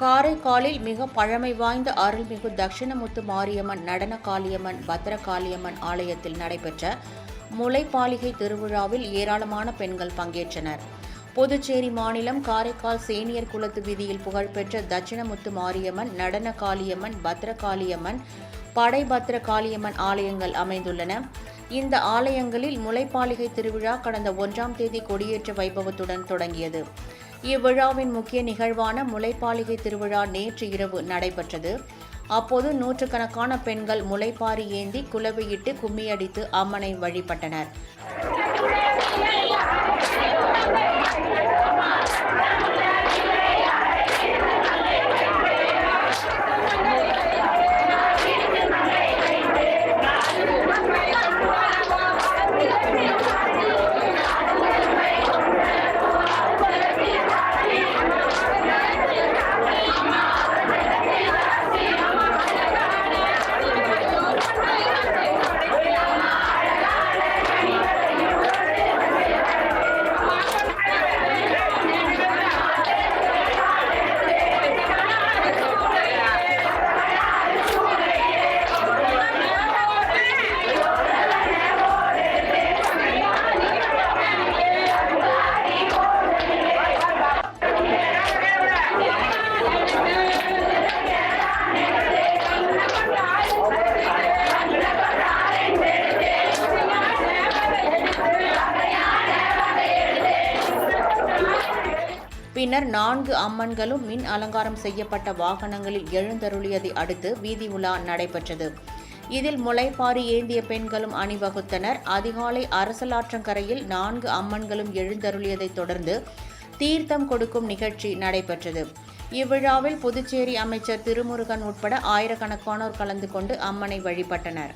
காரைக்காலில் மிக பழமை வாய்ந்த அருள்மிகு தட்சிணமுத்து மாரியம்மன் நடன காளியம்மன் பத்ரகாளியம்மன் ஆலயத்தில் நடைபெற்ற முளைப்பாலிகை திருவிழாவில் ஏராளமான பெண்கள் பங்கேற்றனர். புதுச்சேரி மாநிலம் காரைக்கால் சேனியர் குளத்து வீதியில் புகழ்பெற்ற தட்சிணமுத்து மாரியம்மன் நடன காளியம்மன் பத்ரகாளியம்மன் படைபத்ரகாளியம்மன் ஆலயங்கள் அமைந்துள்ளன. இந்த ஆலயங்களில் முளைப்பாலிகை திருவிழா கடந்த 1ஆம் தேதி கொடியேற்ற வைபவத்துடன் தொடங்கியது. இவ்விழாவின் முக்கிய நிகழ்வான முளைப்பாலிகை திருவிழா நேற்று இரவு நடைபெற்றது. அப்போது நூற்றுக்கணக்கான பெண்கள் முளைப்பாரி ஏந்தி குலவையிட்டு கும்மியடித்து அம்மனை வழிபட்டனர். பின்னர் 4 அம்மன்களும் மின் அலங்காரம் செய்யப்பட்ட வாகனங்களில் எழுந்தருளியதை அடுத்து வீதி உலா நடைபெற்றது. இதில் முளைப்பாரி ஏந்திய பெண்களும் அணிவகுத்தனர். அதிகாலை அரசலாற்றங்கரையில் 4 அம்மன்களும் எழுந்தருளியதைத் தொடர்ந்து தீர்த்தம் கொடுக்கும் நிகழ்ச்சி நடைபெற்றது. இவ்விழாவில் புதுச்சேரி அமைச்சர் திருமுருகன் உட்பட ஆயிரக்கணக்கானோர் கலந்து கொண்டு அம்மனை வழிபட்டனர்.